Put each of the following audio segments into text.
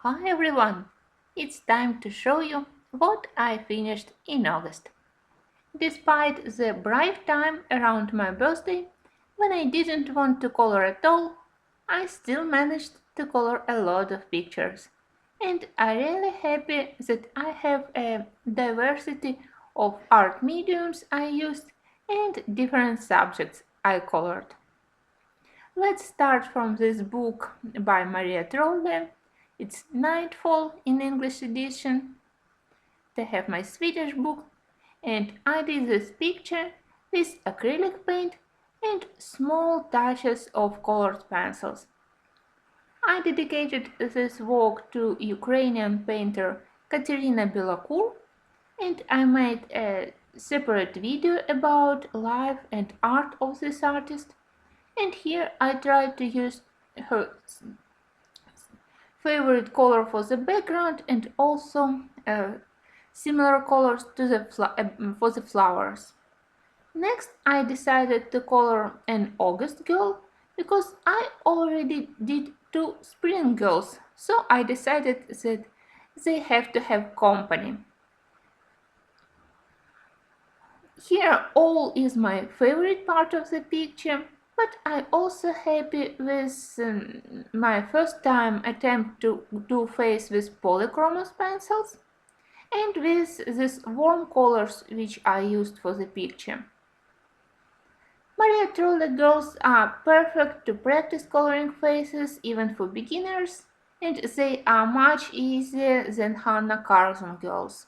Hi everyone! It's time to show you what I finished in August. Despite the bright time around my birthday, when I didn't want to color at all, I still managed to color a lot of pictures. And I'm really happy that I have a diversity of art mediums I used and different subjects I colored. Let's start from this book by Maria Trolle. It's Nightfall in English edition. They have my Swedish book, and I did this picture with acrylic paint and small touches of colored pencils. I dedicated this work to Ukrainian painter Katerina Belacour, and I made a separate video about life and art of this artist. And here I tried to use her favorite color for the background and also similar colors to for the flowers. Next I decided to color an August girl because I already did two spring girls, so I decided that they have to have company. Here all is my favorite part of the picture, but I also happy with my first time attempt to do face with polychromos pencils and with these warm colors which I used for the picture. Maria Trolle girls are perfect to practice coloring faces even for beginners, and they are much easier than Hannah Carson girls.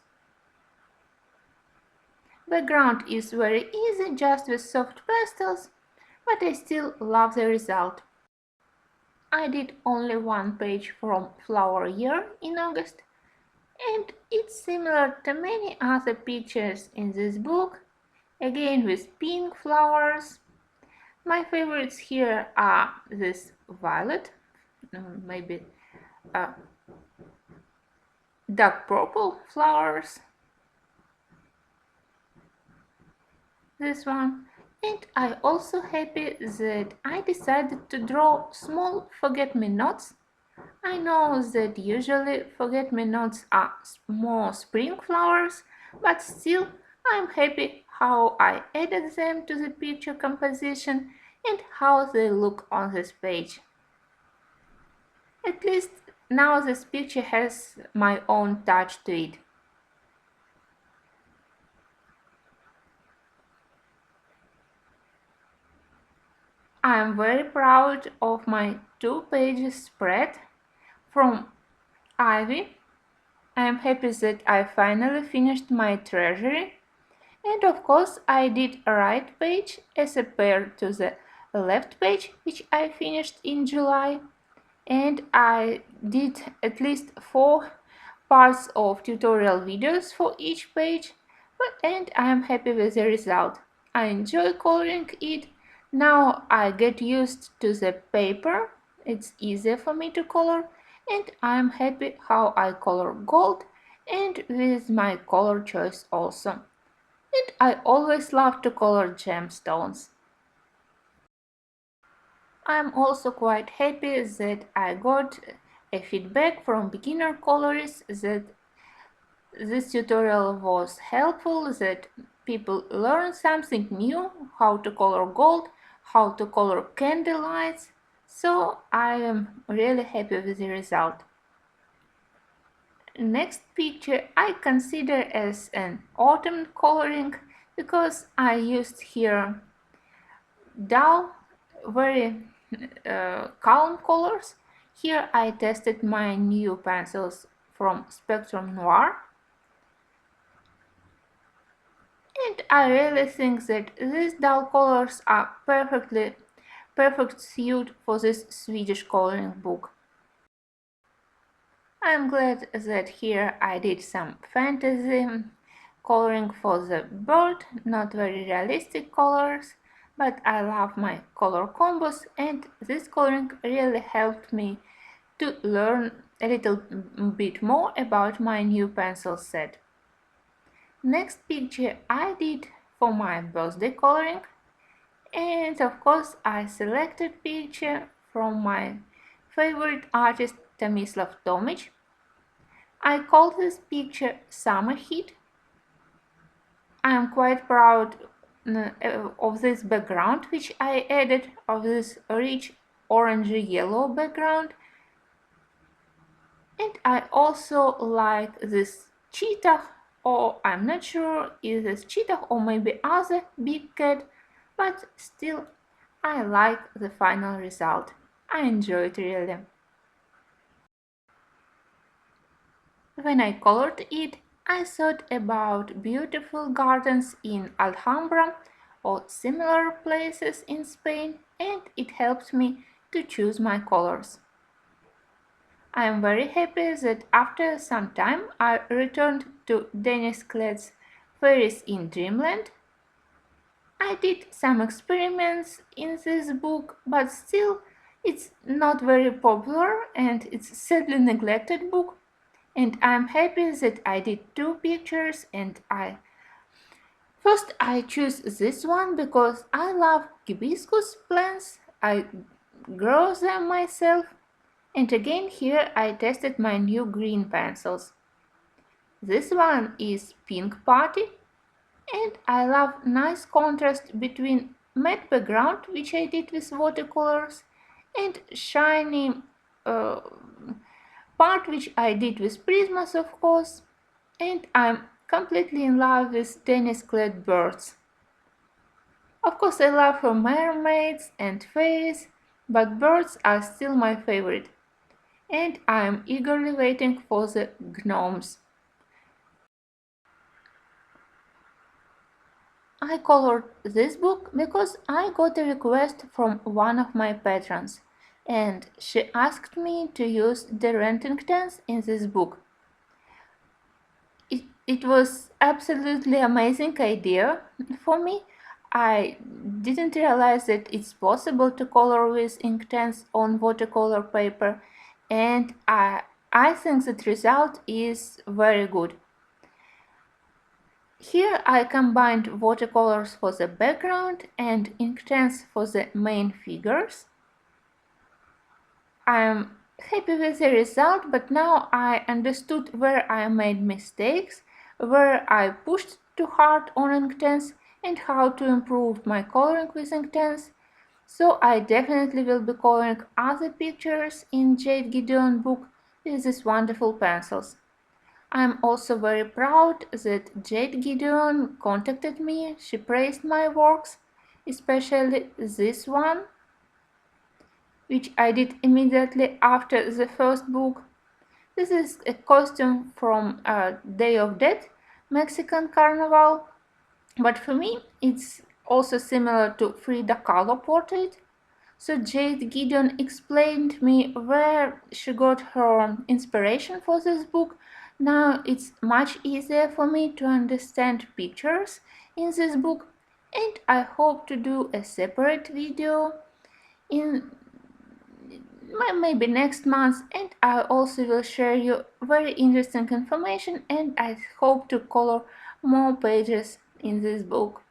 Background is very easy, just with soft pastels, but I still love the result. I did only one page from Flower Year in August, and it's similar to many other pictures in this book, again with pink flowers. My favorites here are this violet, maybe dark purple flowers, this one, and I also happy that I decided to draw small forget-me-nots. I know that usually forget-me-nots are more spring flowers, but still I'm happy how I added them to the picture composition and how they look on this page. At least now this picture has my own touch to it. I am very proud of my 2 pages spread from Ivy. I am happy that I finally finished my Treasury, and of course I did a right page as a pair to the left page, which I finished in July, and I did at least 4 parts of tutorial videos for each page, and I am happy with the result. I enjoy coloring it. Now I get used to the paper, it's easier for me to color, and I'm happy how I color gold and with my color choice also. And I always love to color gemstones. I'm also quite happy that I got a feedback from beginner colorists that this tutorial was helpful, that people learn something new, how to color gold, how to color candlelights, so I am really happy with the result. Next picture I consider as an autumn coloring because I used here dull, very calm colors. Here I tested my new pencils from Spectrum Noir. And I really think that these dull colors are perfect suit for this Swedish coloring book. I'm glad that here I did some fantasy coloring for the bird, not very realistic colors, but I love my color combos, and this coloring really helped me to learn a little bit more about my new pencil set. Next picture I did for my birthday coloring, and of course I selected picture from my favorite artist Tomislav Tomic. I call this picture Summer Heat. I am quite proud of this background which I added, of this rich orangey yellow background. And I also like this cheetah, or I'm not sure if it's cheetah or maybe other big cat, but still I like the final result. I enjoy it really. When I colored it, I thought about beautiful gardens in Alhambra or similar places in Spain, and it helped me to choose my colors. I am very happy that after some time I returned to Dennis Clett's Fairies in Dreamland. I did some experiments in this book, but still it's not very popular and it's a sadly neglected book. And I'm happy that I did two pictures, and I choose this one because I love hibiscus plants. I grow them myself. And again here I tested my new green pencils. This one is Pink Party, and I love nice contrast between matte background, which I did with watercolors, and shiny uh, part which I did with Prismas, of course. And I'm completely in love with Dennis Clad birds. Of course I love her mermaids and fairies, but birds are still my favorite. And I'm eagerly waiting for the gnomes. I colored this book because I got a request from one of my patrons, and she asked me to use the renting tents in this book. It was absolutely amazing idea for me. I didn't realize that it's possible to color with Inktense on watercolor paper, and I think that result is very good. Here I combined watercolors for the background and Inktense for the main figures. I'm happy with the result, but now I understood where I made mistakes, where I pushed too hard on Inktense, and how to improve my coloring with Inktense. So I definitely will be coloring other pictures in Jade Gideon book with these wonderful pencils. I'm also very proud that Jade Gideon contacted me. She praised my works, especially this one, which I did immediately after the first book. This is a costume from Day of Dead, Mexican Carnival, but for me it's also similar to Frida Kahlo portrait. So Jade Gideon explained me where she got her inspiration for this book. Now it's much easier for me to understand pictures in this book, and I hope to do a separate video in maybe next month, and I also will share you very interesting information, and I hope to color more pages in this book.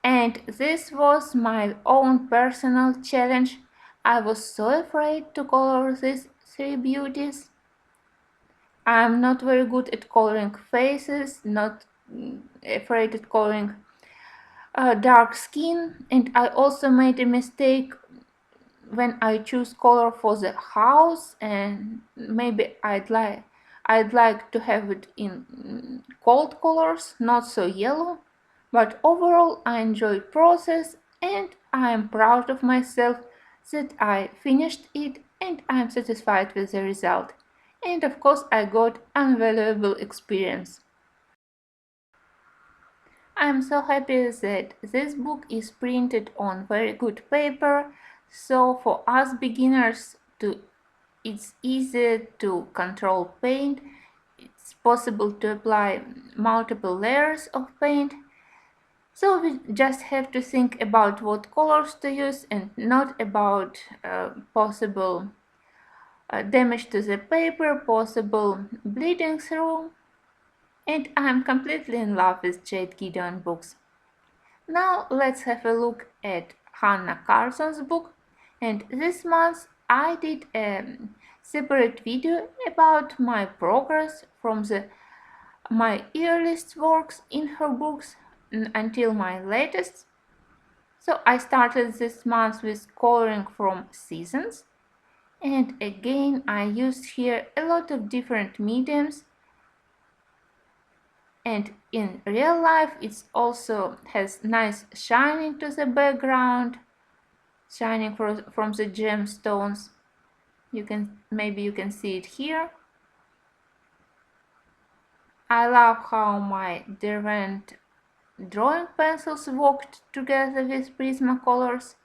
And this was my own personal challenge. I was so afraid to color these three beauties. I'm not very good at coloring faces, not afraid at coloring dark skin, and I also made a mistake when I choose color for the house, and maybe I'd like to have it in cold colors, not so yellow. But overall I enjoyed process, and I am proud of myself that I finished it, and I am satisfied with the result. And of course I got invaluable experience. I am so happy that this book is printed on very good paper, so for us beginners it's easy to control paint. It's possible to apply multiple layers of paint. So we just have to think about what colors to use and not about possible damage to the paper, possible bleeding through. And I'm completely in love with Jade Gideon books. Now let's have a look at Hannah Carson's book. And this month I did a separate video about my progress from my earliest works in her books until my latest. So I started this month with coloring from seasons, and again I used here a lot of different mediums, and in real life it also has nice shining to the background, shining from the gemstones. Maybe you can see it here. I love how my different drawing pencils worked together with Prismacolors,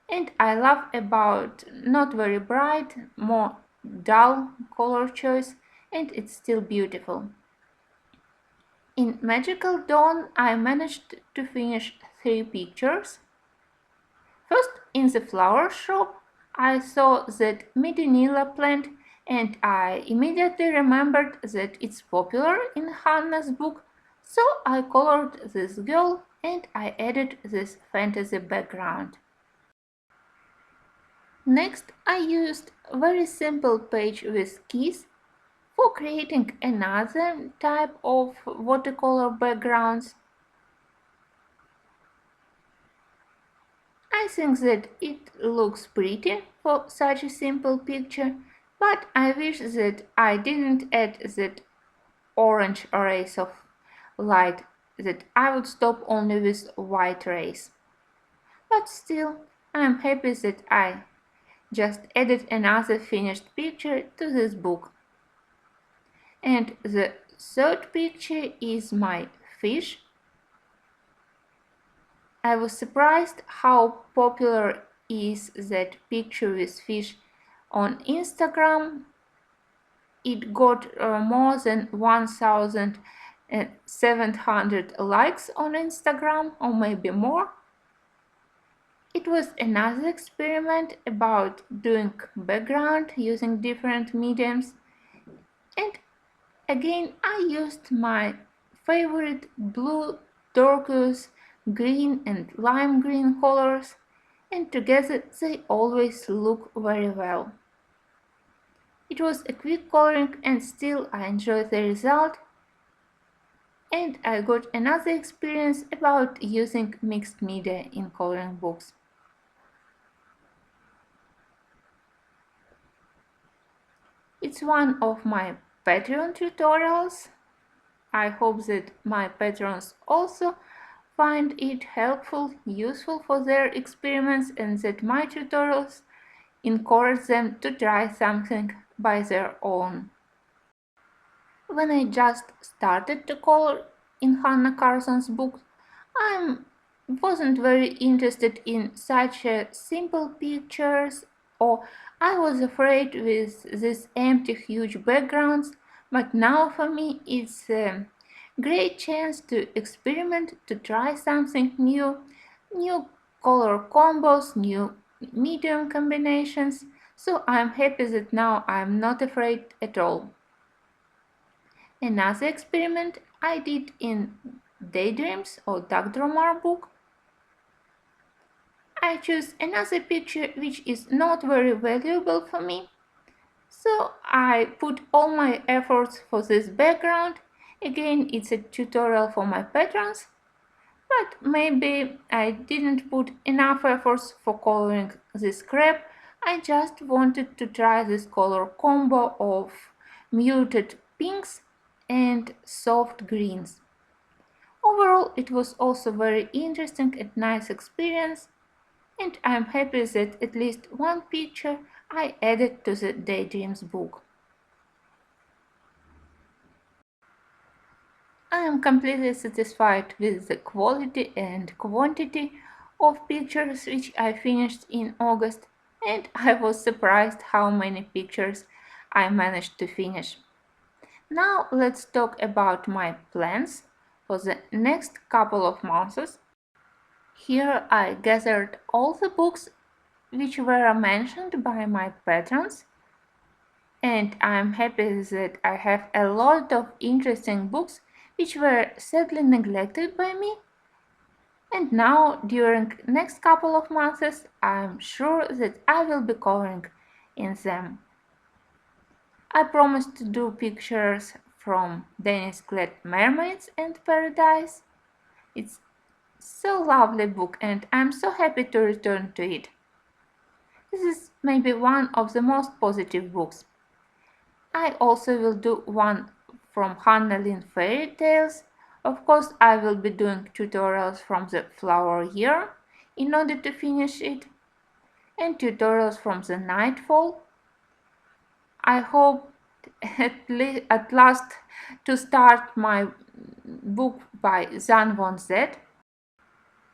and I love about not very bright, more dull color choice, and it's still beautiful. In Magical Dawn I managed to finish 3 pictures. First, in the flower shop, I saw that Medinilla plant, and I immediately remembered that it's popular in Hannah's book, so I colored this girl and I added this fantasy background. Next, I used a very simple page with keys for creating another type of watercolor backgrounds. I think that it looks pretty for such a simple picture, but I wish that I didn't add that orange rays of light, that I would stop only with white rays. But still, I am happy that I just added another finished picture to this book. And the third picture is my fish. I was surprised how popular is that picture with fish on Instagram. It got more than 1,700 likes on Instagram, or maybe more. It was another experiment about doing background using different mediums, and again I used my favorite blue, turquoise, green and lime green colors, and together they always look very well. It was a quick coloring and still I enjoyed the result, and I got another experience about using mixed media in coloring books. It's one of my Patreon tutorials. I hope that my patrons also find it helpful, useful for their experiments, and that my tutorials encourage them to try something by their own. When I just started to color in Hannah Carson's book, I wasn't very interested in such simple pictures, or I was afraid with these empty huge backgrounds, but now for me it's a great chance to experiment, to try something new color combos, new medium combinations, so I'm happy that now I'm not afraid at all. Another experiment I did in Daydreams or Dagdromar book. I chose another picture which is not very valuable for me, so I put all my efforts for this background. Again, it's a tutorial for my patrons, but maybe I didn't put enough efforts for coloring this crab. I just wanted to try this color combo of muted pinks and soft greens. Overall, it was also very interesting and nice experience, and I'm happy that at least one picture I added to the Daydreams book. I am completely satisfied with the quality and quantity of pictures which I finished in August, and I was surprised how many pictures I managed to finish. Now let's talk about my plans for the next couple of months. Here I gathered all the books which were mentioned by my patrons, and I'm happy that I have a lot of interesting books which were sadly neglected by me, and now during next couple of months I'm sure that I will be coloring in them. I promised to do pictures from Dennis Glad Mermaids and Paradise. It's so lovely book and I'm so happy to return to it. This is maybe one of the most positive books. I also will do one from Hannah Lynn Fairy Tales. Of course, I will be doing tutorials from the Flower Year in order to finish it, and tutorials from the Nightfall. I hope at last to start my book by Zan von Z.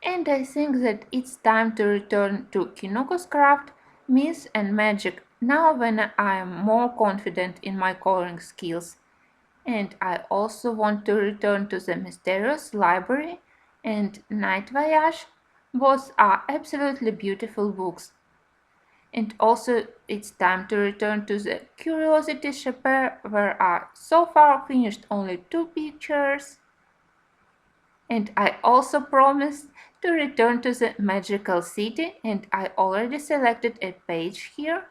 And I think that it's time to return to Kinoko's craft, myth and magic now when I am more confident in my coloring skills. And I also want to return to the Mysterious Library and Night Voyage. Both are absolutely beautiful books. And also it's time to return to the Curiosity Shopper where I so far finished only 2 pictures. And I also promised to return to the magical city and I already selected a page here.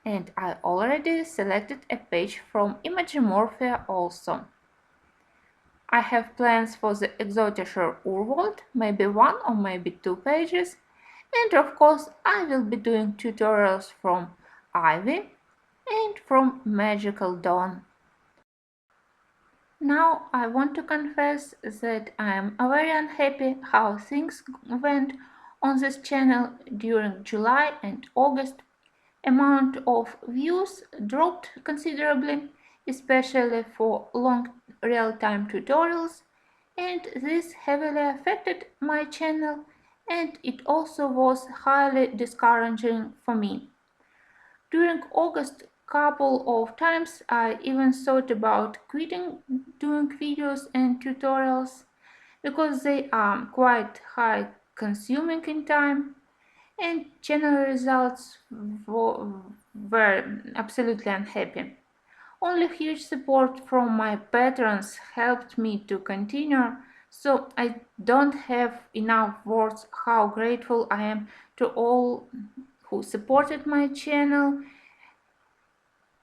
And I already selected a page from Imagimorphia also. I have plans for the Exotischer Urwald, maybe 1 or maybe 2 pages. And of course I will be doing tutorials from Ivy and from Magical Dawn. Now I want to confess that I am very unhappy how things went on this channel during July and August. Amount of views dropped considerably, especially for long real-time tutorials, and this heavily affected my channel and it also was highly discouraging for me. During August couple of times I even thought about quitting doing videos and tutorials because they are quite high consuming in time and channel results were absolutely unhappy. Only huge support from my patrons helped me to continue, so I don't have enough words how grateful I am to all who supported my channel,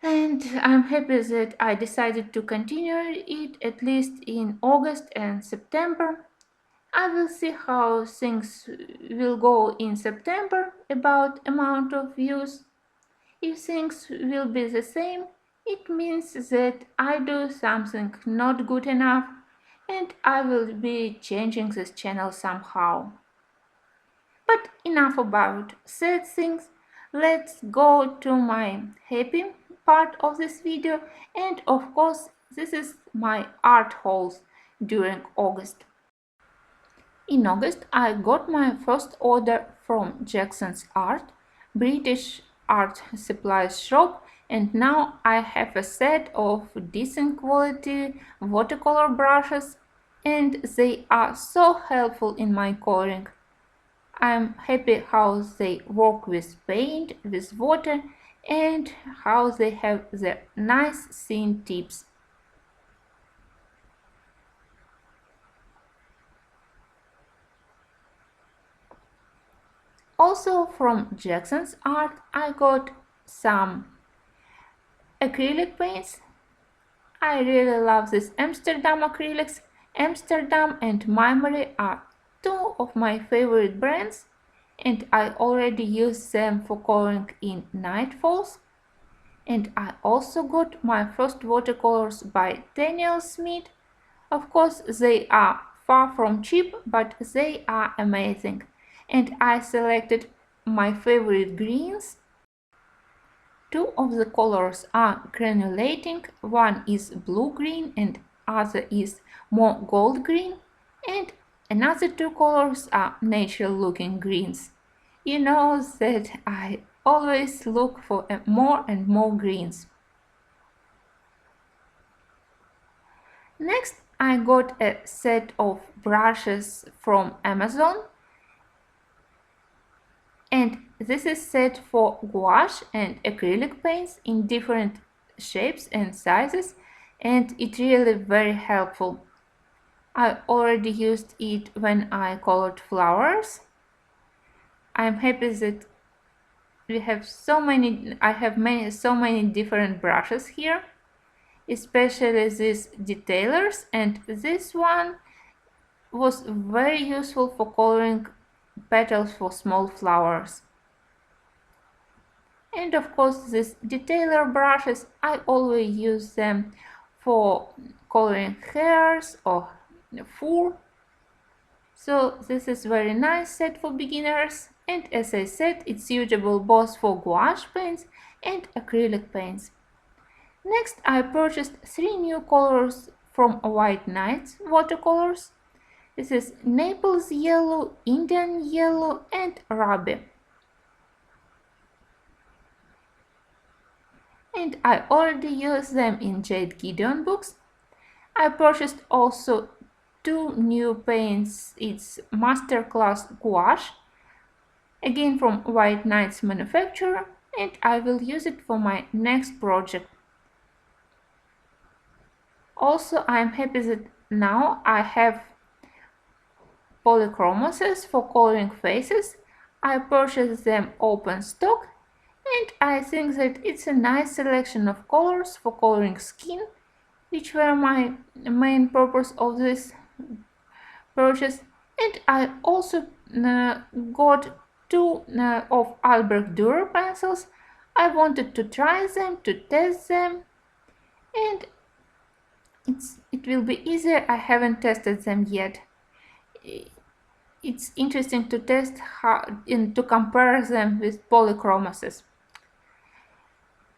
and I'm happy that I decided to continue it at least in August and September. I will see how things will go in September about amount of views. If things will be the same, it means that I do something not good enough and I will be changing this channel somehow. But enough about sad things. Let's go to my happy part of this video, and of course this is my art hauls during August. In August, I got my first order from Jackson's Art, British art supplies shop, and now I have a set of decent quality watercolor brushes, and they are so helpful in my coloring. I'm happy how they work with paint, with water, and how they have the nice thin tips. Also from Jackson's Art I got some acrylic paints. I really love these Amsterdam acrylics. Amsterdam and Memory are 2 of my favorite brands and I already use them for coloring in Nightfalls. And I also got my first watercolors by Daniel Smith. Of course they are far from cheap, but they are amazing. And I selected my favorite greens. 2 of the colors are granulating, one is blue-green and other is more gold-green, and another 2 colors are natural-looking greens. You know that I always look for more and more greens. Next, I got a set of brushes from Amazon. And this is set for gouache and acrylic paints in different shapes and sizes, and it's really very helpful. I already used it when I colored flowers. I'm happy that I have so many different brushes here, especially these detailers, and this one was very useful for coloring petals for small flowers. And of course, these detailer brushes, I always use them for coloring hairs or fur. So this is very nice set for beginners, and as I said, it's suitable both for gouache paints and acrylic paints. Next, I purchased 3 new colors from White Nights watercolors. This is Naples Yellow, Indian Yellow, and Ruby. And I already used them in Jade Gideon books. I purchased also 2 new paints. It's Masterclass Gouache, again from White Nights manufacturer, and I will use it for my next project. Also, I'm happy that now I have polychromoses for coloring faces. I purchased them open stock, and I think that it's a nice selection of colors for coloring skin, which were my main purpose of this purchase. And I also got 2 of Albrecht Dürer pencils. I wanted to try them, to test them, and it will be easier. I haven't tested them yet. It's interesting to test and to compare them with polychromoses.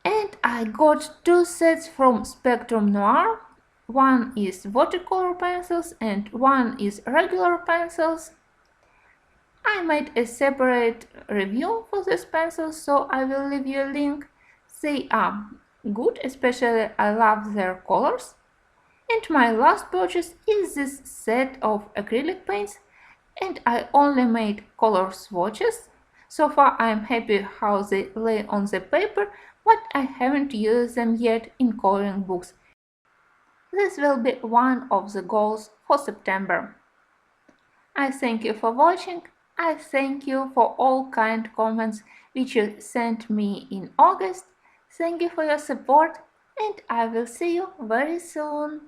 And I got 2 sets from Spectrum Noir. One is watercolor pencils and one is regular pencils. I made a separate review for these pencils, so I will leave you a link. They are good, especially I love their colors. And my last purchase is this set of acrylic paints, and I only made color swatches. So far I'm happy how they lay on the paper, but I haven't used them yet in coloring books. This will be one of the goals for September. I thank you for watching. I thank you for all kind comments which you sent me in August. Thank you for your support, and I will see you very soon.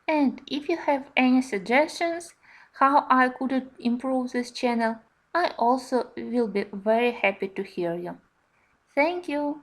And if you have any suggestions how I could improve this channel, I also will be very happy to hear you. Thank you.